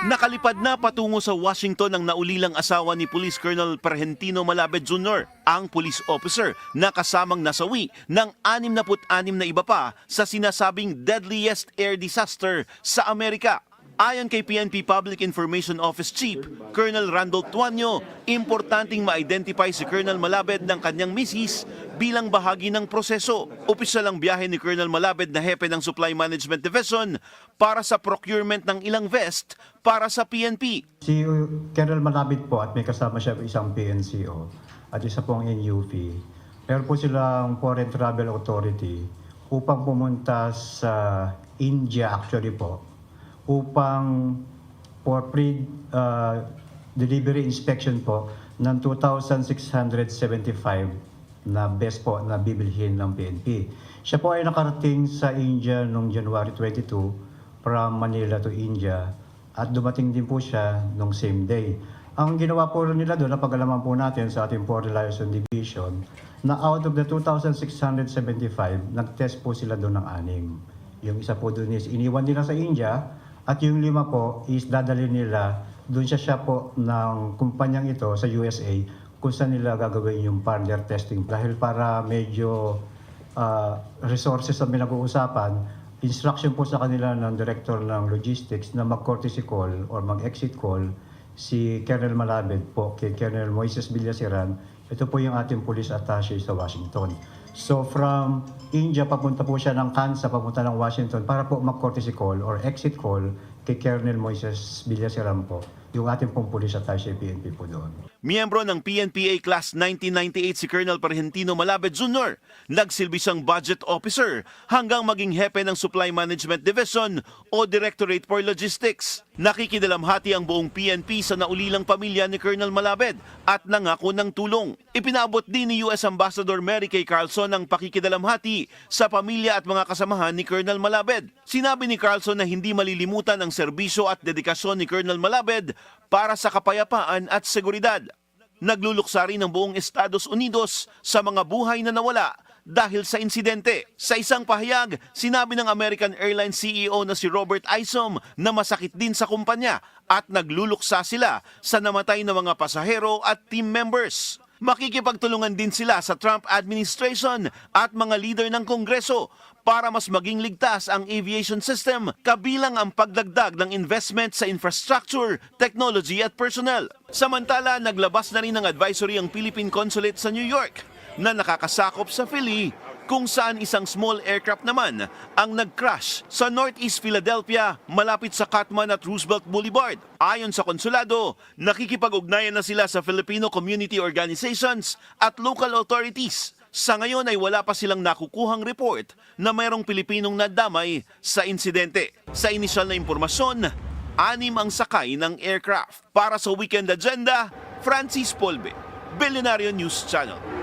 Nakalipad na patungo sa Washington ang naulilang asawa ni Police Colonel Pergentino Malabed Jr., ang police officer na kasamang nasawi ng 66 na iba pa sa sinasabing deadliest air disaster sa Amerika. Ayon kay PNP Public Information Office Chief Colonel Randolph Tuanyo, importanteng ma-identify si Colonel Malabed ng kanyang misis bilang bahagi ng proseso. Opisyal ang biyahe ni Colonel Malabed na hepe ng Supply Management Division para sa procurement ng ilang vest para sa PNP. Si Colonel Malabed po at may kasama siya isang PNCO at isa pong NUP. Meron po silang Foreign Travel Authority upang pumunta sa India actually po upang for pre-delivery inspection po ng 2,675 na best po na bibilhin ng PNP. Siya po ay nakarating sa India noong January 22 from Manila to India at dumating din po siya noong same day. Ang ginawa po nila doon, napag-alaman po natin sa ating Foreign Liaison Division, na out of the 2,675, nag-test po sila doon ng 6. Yung isa po doon is iniwan nila sa India, at yung 5 po is dadalhin nila doon siya po ng kumpanyang ito sa USA kung saan nila gagawin yung further testing. Dahil para medyo resources na pinag-uusapan, instruction po sa kanila ng Director ng Logistics na mag-courtesy call or mag-exit call si Colonel Malabed po kay Colonel Moises Villaseran. Ito po yung ating police attaché sa Washington. So from India, papunta po siya ng Kansas, papunta ng Washington para po mag-courtesy call or exit call kay Colonel Moises Villaseran po, yung ating pong police attaché PNP po doon. Miyembro ng PNPA Class 1998 si Colonel Pergentino Malabed Jr. Nagsilbi siyang budget officer hanggang maging hepe ng Supply Management Division o Directorate for Logistics. Nakikidalamhati ang buong PNP sa naulilang pamilya ni Colonel Malabed at nangako ng tulong. Ipinabot din ni US Ambassador Mary Kay Carlson ang pakikidalamhati sa pamilya at mga kasamahan ni Colonel Malabed. Sinabi ni Carlson na hindi malilimutan ang serbisyo at dedikasyon ni Colonel Malabed para sa kapayapaan at seguridad. Nagluluksa rin ang buong Estados Unidos sa mga buhay na nawala dahil sa insidente. Sa isang pahayag, sinabi ng American Airlines CEO na si Robert Isom na masakit din sa kumpanya at nagluluksa sila sa namatay na mga pasahero at team members. Makikipagtulungan din sila sa Trump administration at mga leader ng Kongreso para mas maging ligtas ang aviation system, kabilang ang pagdagdag ng investment sa infrastructure, technology at personnel. Samantala, naglabas na rin ng advisory ang Philippine Consulate sa New York na nakakasakop sa Philly, kung saan isang small aircraft naman ang nag-crash sa Northeast Philadelphia malapit sa Catman at Roosevelt Boulevard. Ayon sa konsulado, nakikipag-ugnayan na sila sa Filipino community organizations at local authorities. Sa ngayon ay wala pa silang nakukuhang report na mayroong Pilipinong nadamay sa insidente. Sa inisyal na impormasyon, 6 ang sakay ng aircraft. Para sa Weekend Agenda, Francis Polbe, Billionario News Channel.